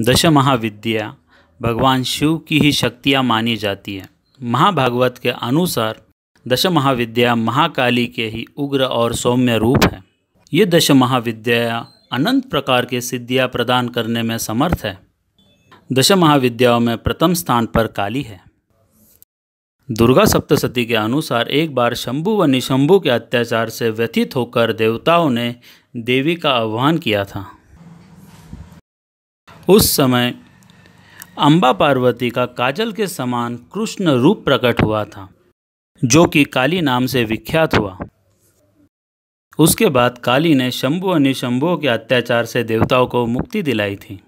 दश महाविद्या भगवान शिव की ही शक्तियाँ मानी जाती है। महाभागवत के अनुसार दश महाविद्या महाकाली के ही उग्र और सौम्य रूप है। ये दश महाविद्या अनंत प्रकार की सिद्धियाँ प्रदान करने में समर्थ है। दश महाविद्याओं में प्रथम स्थान पर काली है। दुर्गा सप्तशती के अनुसार एक बार शंभु व निशंभु के अत्याचार से व्यथित होकर देवताओं ने देवी का आह्वान किया था। उस समय अम्बा पार्वती का काजल के समान कृष्ण रूप प्रकट हुआ था, जो कि काली नाम से विख्यात हुआ। उसके बाद काली ने शंभु और निशंभु के अत्याचार से देवताओं को मुक्ति दिलाई थी।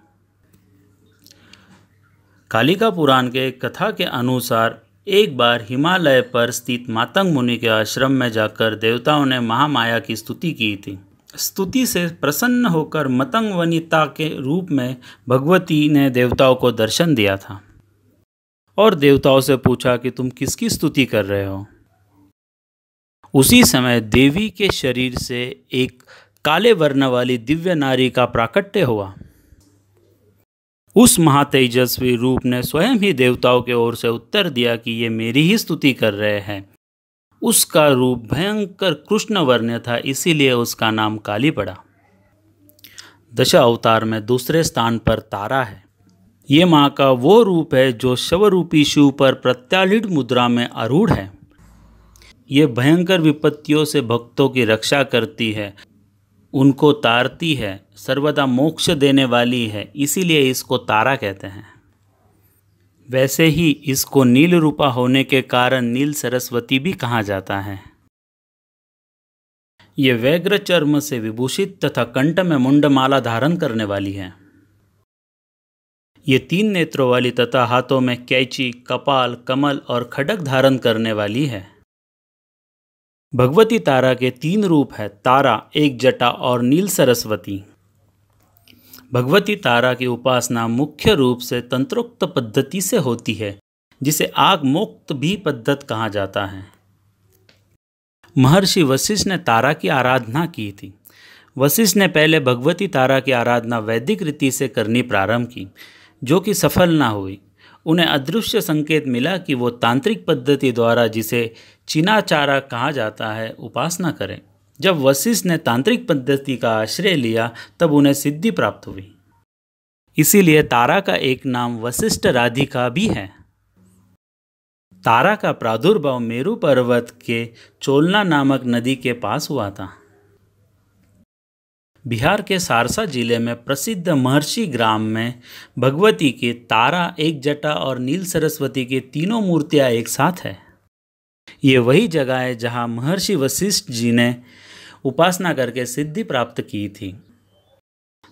कालिका पुराण के कथा के अनुसार एक बार हिमालय पर स्थित मातंग मुनि के आश्रम में जाकर देवताओं ने महामाया की स्तुति की थी। स्तुति से प्रसन्न होकर मतंग वनिता के रूप में भगवती ने देवताओं को दर्शन दिया था और देवताओं से पूछा कि तुम किसकी स्तुति कर रहे हो। उसी समय देवी के शरीर से एक काले वर्ण वाली दिव्य नारी का प्राकट्य हुआ। उस महातेजस्वी रूप ने स्वयं ही देवताओं के ओर से उत्तर दिया कि ये मेरी ही स्तुति कर रहे हैं। उसका रूप भयंकर कृष्ण वर्ण था, इसीलिए उसका नाम काली पड़ा। दश अवतार में दूसरे स्थान पर तारा है। ये माँ का वो रूप है जो शवरूपी शिव पर प्रत्यालिट मुद्रा में आरूढ़ है। ये भयंकर विपत्तियों से भक्तों की रक्षा करती है, उनको तारती है, सर्वदा मोक्ष देने वाली है, इसीलिए इसको तारा कहते हैं। वैसे ही इसको नील रूपा होने के कारण नील सरस्वती भी कहा जाता है। ये व्यग्र चर्म से विभूषित तथा कंठ में मुंडमाला धारण करने वाली है। ये 3 नेत्रों वाली तथा हाथों में कैंची, कपाल, कमल और खड्ग धारण करने वाली है। भगवती तारा के 3 रूप है, तारा, एक जटा और नील सरस्वती। भगवती तारा की उपासना मुख्य रूप से तंत्रोक्त पद्धति से होती है, जिसे आग मोक्त भी पद्धत कहा जाता है। महर्षि वशिष्ठ ने तारा की आराधना की थी। वशिष्ठ ने पहले भगवती तारा की आराधना वैदिक रीति से करनी प्रारंभ की, जो कि सफल ना हुई। उन्हें अदृश्य संकेत मिला कि वो तांत्रिक पद्धति द्वारा, जिसे चिनाचारा कहा जाता है, उपासना करें। जब वशिष्ठ ने तांत्रिक पद्धति का आश्रय लिया तब उन्हें सिद्धि प्राप्त हुई। इसीलिए तारा का एक नाम वशिष्ठ राधिका भी है। तारा का प्रादुर्भाव मेरु पर्वत के चोलना नामक नदी के पास हुआ था। बिहार के सारसा जिले में प्रसिद्ध महर्षि ग्राम में भगवती की तारा, एक जटा और नील सरस्वती की तीनों मूर्तियां एक साथ है। ये वही जगह है जहां महर्षि वशिष्ठ जी ने उपासना करके सिद्धि प्राप्त की थी।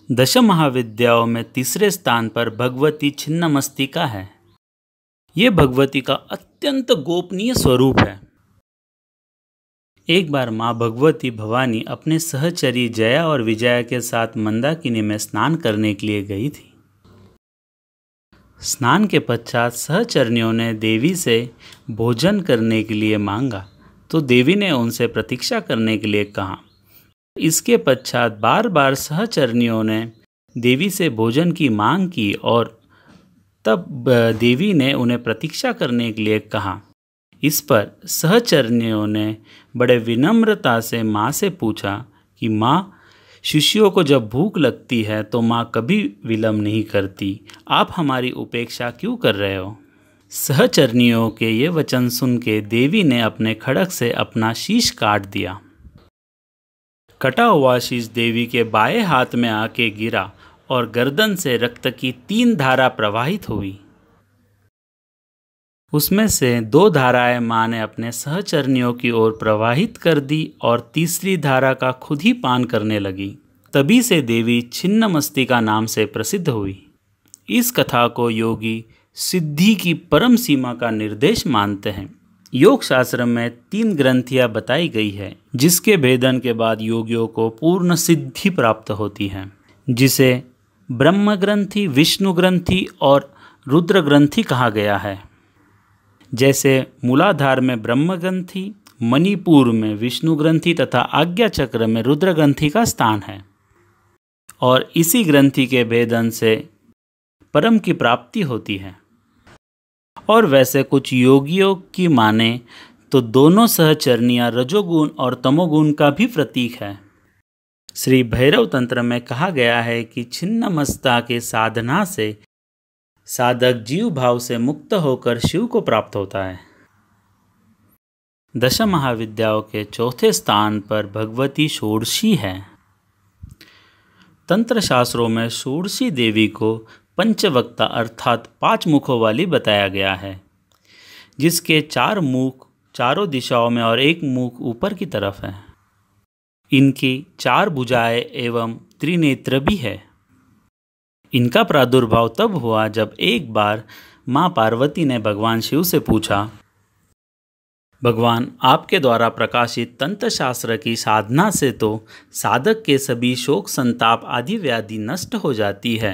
दश महाविद्याओं में तीसरे स्थान पर भगवती छिन्नमस्तिका है। ये भगवती का अत्यंत गोपनीय स्वरूप है। एक बार माँ भगवती भवानी अपने सहचरी जया और विजया के साथ मंदाकिनी में स्नान करने के लिए गई थी। स्नान के पश्चात सहचरनियों ने देवी से भोजन करने के लिए मांगा, तो देवी ने उनसे प्रतीक्षा करने के लिए कहा। इसके पश्चात बार बार सहचरनियों ने देवी से भोजन की मांग की और तब देवी ने उन्हें प्रतीक्षा करने के लिए कहा। इस पर सहचरनियों ने बड़े विनम्रता से माँ से पूछा कि माँ, शिष्यों को जब भूख लगती है तो माँ कभी विलम्ब नहीं करती, आप हमारी उपेक्षा क्यों कर रहे हो। सहचरनियों के ये वचन सुन के देवी ने अपने खड्ग से अपना शीश काट दिया। कटा हुआ शीश देवी के बाएं हाथ में आके गिरा और गर्दन से रक्त की 3 धारा प्रवाहित हुई। उसमें से 2 धाराएं माँ ने अपने सहचरनियों की ओर प्रवाहित कर दी और तीसरी धारा का खुद ही पान करने लगी। तभी से देवी छिन्नमस्तिका नाम से प्रसिद्ध हुई। इस कथा को योगी सिद्धि की परम सीमा का निर्देश मानते हैं। योग शास्त्र में 3 ग्रंथियां बताई गई है, जिसके भेदन के बाद योगियों को पूर्ण सिद्धि प्राप्त होती है, जिसे ब्रह्म ग्रंथि, विष्णु ग्रंथि और रुद्र ग्रंथि कहा गया है। जैसे मूलाधार में ब्रह्म ग्रंथि, मणिपुर में विष्णु ग्रंथि तथा आज्ञा चक्र में रुद्र ग्रंथि का स्थान है। और इसी ग्रंथि के भेदन से परम की प्राप्ति होती है। और वैसे कुछ योगियों की माने तो दोनों सहचरनियाँ रजोगुण और तमोगुण का भी प्रतीक है। श्री भैरव तंत्र में कहा गया है कि छिन्नमस्ता के साधना से साधक जीव भाव से मुक्त होकर शिव को प्राप्त होता है। दश महाविद्याओं के चौथे स्थान पर भगवती षोडशी है। तंत्र शास्त्रों में षोडशी देवी को पंचवक्ता अर्थात 5 मुखों वाली बताया गया है, जिसके 4 मुख चारों दिशाओं में और 1 मुख ऊपर की तरफ है। इनकी 4 भुजाएं एवं त्रिनेत्र भी है। इनका प्रादुर्भाव तब हुआ जब एक बार माँ पार्वती ने भगवान शिव से पूछा, भगवान, आपके द्वारा प्रकाशित तंत्र शास्त्र की साधना से तो साधक के सभी शोक संताप आदि व्याधि नष्ट हो जाती है,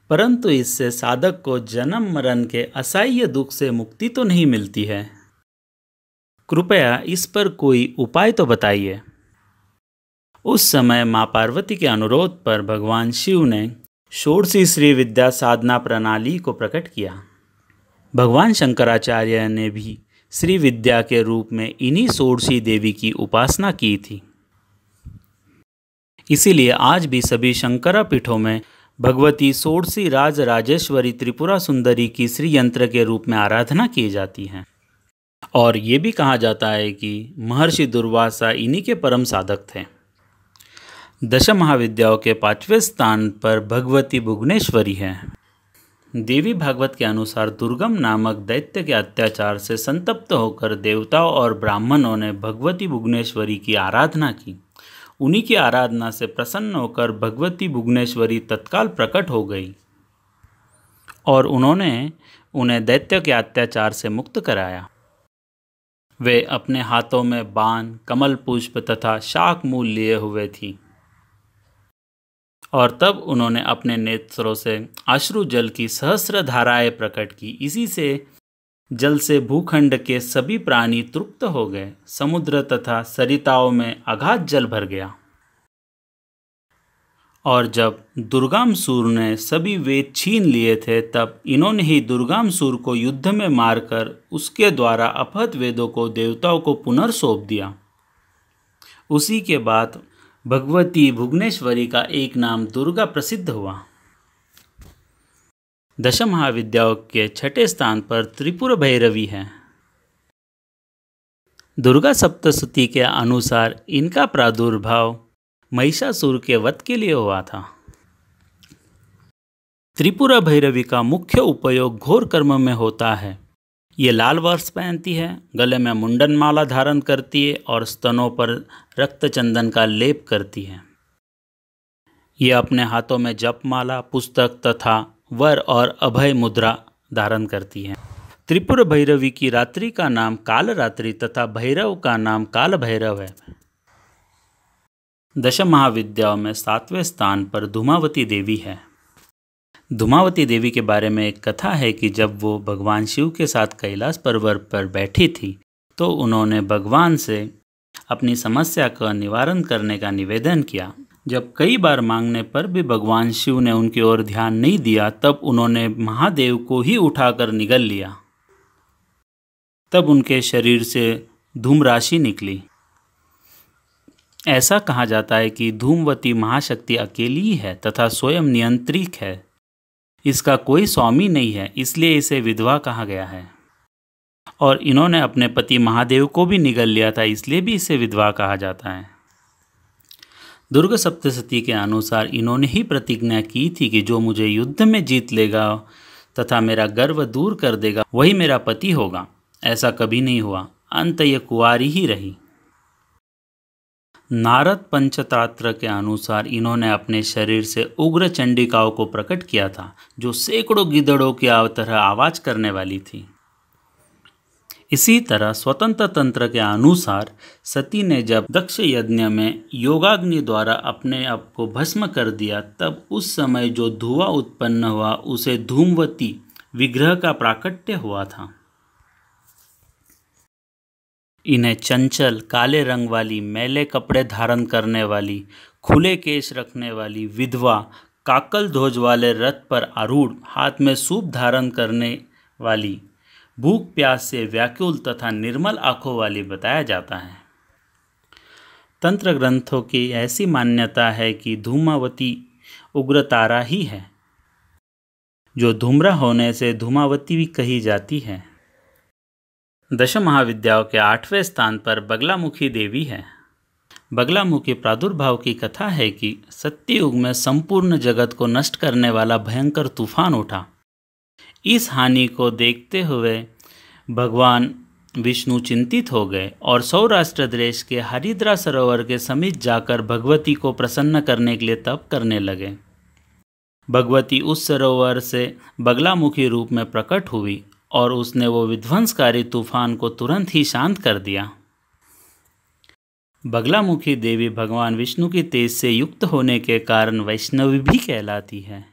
परंतु इससे साधक को जन्म मरण के असह्य दुख से मुक्ति तो नहीं मिलती है। कृपया इस पर कोई उपाय तो बताइए। उस समय माँ पार्वती के अनुरोध पर भगवान शिव ने षोडशी श्री विद्या साधना प्रणाली को प्रकट किया। भगवान शंकराचार्य ने भी श्री विद्या के रूप में इन्हीं षोडशी देवी की उपासना की थी। इसीलिए आज भी सभी शंकरा पीठों में भगवती षोडशी राज राजेश्वरी त्रिपुरा सुंदरी की श्री यंत्र के रूप में आराधना की जाती है। और ये भी कहा जाता है कि महर्षि दुर्वासा इन्हीं के परम साधक थे। दश महाविद्याओं के 5वें स्थान पर भगवती भुवनेश्वरी है। देवी भागवत के अनुसार दुर्गम नामक दैत्य के अत्याचार से संतप्त होकर देवताओं और ब्राह्मणों ने भगवती भुवनेश्वरी की आराधना की। उन्हीं की आराधना से प्रसन्न होकर भगवती भुवनेश्वरी तत्काल प्रकट हो गई और उन्होंने उन्हें दैत्य के अत्याचार से मुक्त कराया। वे अपने हाथों में बाण, कमल पुष्प तथा शाक मूल लिए हुए थी और तब उन्होंने अपने नेत्रों से अश्रु जल की सहस्र धाराएं प्रकट की। इसी से जल से भूखंड के सभी प्राणी तृप्त हो गए। समुद्र तथा सरिताओं में अगाध जल भर गया। और जब दुर्गामसूर ने सभी वेद छीन लिए थे, तब इन्होंने ही दुर्गामसूर को युद्ध में मारकर उसके द्वारा अपहत वेदों को देवताओं को पुनर्सौंप दिया। उसी के बाद भगवती भुवनेश्वरी का एक नाम दुर्गा प्रसिद्ध हुआ। दश महाविद्याओं के 6ठे स्थान पर त्रिपुर भैरवी है। दुर्गा सप्तशती के अनुसार इनका प्रादुर्भाव महिषासुर के वध के लिए हुआ था। त्रिपुरा भैरवी का मुख्य उपयोग घोर कर्म में होता है। ये लाल वस्त्र पहनती है, गले में मुंडन माला धारण करती है और स्तनों पर रक्त चंदन का लेप करती है। ये अपने हाथों में जपमाला, पुस्तक तथा वर और अभय मुद्रा धारण करती है। त्रिपुर भैरवी की रात्रि का नाम काल रात्रि तथा भैरव का नाम काल भैरव है। दश महाविद्याओं में 7वें स्थान पर धूमावती देवी है। धूमावती देवी के बारे में एक कथा है कि जब वो भगवान शिव के साथ कैलाश पर्वत पर बैठी थी, तो उन्होंने भगवान से अपनी समस्या का निवारण करने का निवेदन किया। जब कई बार मांगने पर भी भगवान शिव ने उनकी ओर ध्यान नहीं दिया, तब उन्होंने महादेव को ही उठाकर निगल लिया। तब उनके शरीर से धूम राशि निकली। ऐसा कहा जाता है कि धूमवती महाशक्ति अकेली ही है तथा स्वयं नियंत्रित है। इसका कोई स्वामी नहीं है, इसलिए इसे विधवा कहा गया है। और इन्होंने अपने पति महादेव को भी निगल लिया था, इसलिए भी इसे विधवा कहा जाता है। दुर्गा सप्तशती के अनुसार इन्होंने ही प्रतिज्ञा की थी कि जो मुझे युद्ध में जीत लेगा तथा मेरा गर्व दूर कर देगा, वही मेरा पति होगा। ऐसा कभी नहीं हुआ, अंत ये कुंवारी ही रही। नारद पंचतंत्र के अनुसार इन्होंने अपने शरीर से उग्र चंडिकाओं को प्रकट किया था, जो सैकड़ों गिद्धड़ों की तरह आवाज करने वाली थी। इसी तरह स्वतंत्र तंत्र के अनुसार सती ने जब दक्ष यज्ञ में योगाग्नि द्वारा अपने आप को भस्म कर दिया, तब उस समय जो धुआं उत्पन्न हुआ उसे धूमवती विग्रह का प्राकट्य हुआ था। इन्हें चंचल काले रंग वाली, मैले कपड़े धारण करने वाली, खुले केश रखने वाली, विधवा, काकल ध्वज वाले रथ पर आरूढ़, हाथ में सूप धारण करने वाली, भूख प्यास से व्याकुल तथा निर्मल आंखों वाली बताया जाता है। तंत्र ग्रंथों की ऐसी मान्यता है कि धूमावती उग्रतारा ही है, जो धूम्रा होने से धूमावती भी कही जाती है। दश महाविद्याओं के 8वें स्थान पर बगलामुखी देवी है। बगलामुखी प्रादुर्भाव की कथा है कि सत्ययुग में संपूर्ण जगत को नष्ट करने वाला भयंकर तूफान उठा। इस हानि को देखते हुए भगवान विष्णु चिंतित हो गए और सौराष्ट्र देश के हरिद्रा सरोवर के समीप जाकर भगवती को प्रसन्न करने के लिए तप करने लगे। भगवती उस सरोवर से बगलामुखी रूप में प्रकट हुई और उसने वो विध्वंसकारी तूफान को तुरंत ही शांत कर दिया। बगलामुखी देवी भगवान विष्णु की तेज से युक्त होने के कारण वैष्णवी भी कहलाती है।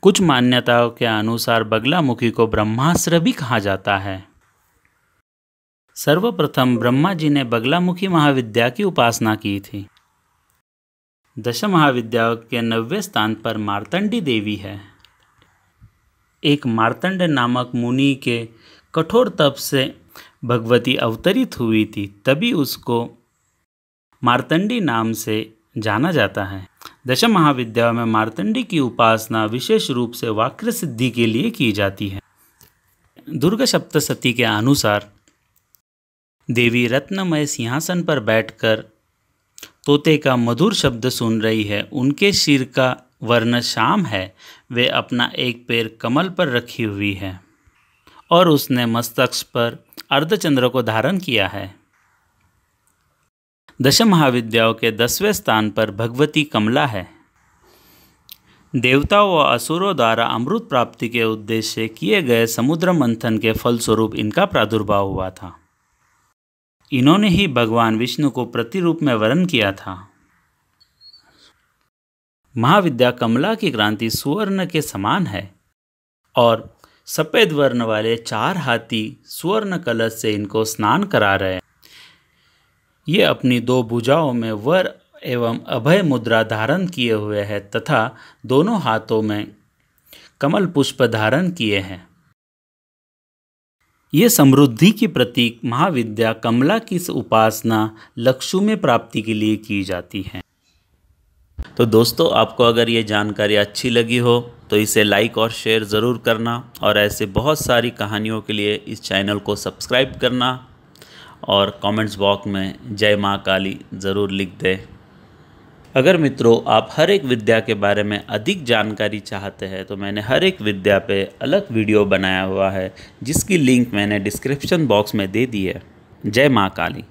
कुछ मान्यताओं के अनुसार बगलामुखी को ब्रह्मास्त्र भी कहा जाता है। सर्वप्रथम ब्रह्मा जी ने बगलामुखी महाविद्या की उपासना की थी। दश महाविद्याओं के 90वें स्थान पर मार्तंडी देवी है। एक मार्तंड नामक मुनि के कठोर तप से भगवती अवतरित हुई थी, तभी उसको मार्तंडी नाम से जाना जाता है। दश महाविद्याओं में मार्तंडी की उपासना विशेष रूप से वाक्य सिद्धि के लिए की जाती है। दुर्गा सप्तशती के अनुसार देवी रत्नमय सिंहासन पर बैठकर तोते का मधुर शब्द सुन रही है। उनके सिर का वर्ण श्याम है। वे अपना एक पैर कमल पर रखी हुई है और उसने मस्तक पर अर्धचंद्र को धारण किया है। दश महाविद्याओं के 10वें स्थान पर भगवती कमला है। देवताओं व असुरों द्वारा अमृत प्राप्ति के उद्देश्य से किए गए समुद्र मंथन के फलस्वरूप इनका प्रादुर्भाव हुआ था। इन्होंने ही भगवान विष्णु को प्रतिरूप में वर्ण किया था। महाविद्या कमला की क्रांति सुवर्ण के समान है और सफ़ेद वर्ण वाले 4 हाथी सुवर्ण कलश से इनको स्नान करा रहे हैं। ये अपनी 2 भुजाओं में वर एवं अभय मुद्रा धारण किए हुए हैं तथा दोनों हाथों में कमल पुष्प धारण किए हैं। ये समृद्धि की प्रतीक महाविद्या कमला की उपासना लक्ष्मी प्राप्ति के लिए की जाती है। तो दोस्तों, आपको अगर ये जानकारी अच्छी लगी हो तो इसे लाइक और शेयर ज़रूर करना और ऐसे बहुत सारी कहानियों के लिए इस चैनल को सब्सक्राइब करना और कमेंट्स बॉक्स में जय माँ काली ज़रूर लिख दें। अगर मित्रों आप हर एक विद्या के बारे में अधिक जानकारी चाहते हैं तो मैंने हर एक विद्या पे अलग वीडियो बनाया हुआ है, जिसकी लिंक मैंने डिस्क्रिप्शन बॉक्स में दे दी है। जय माँ काली।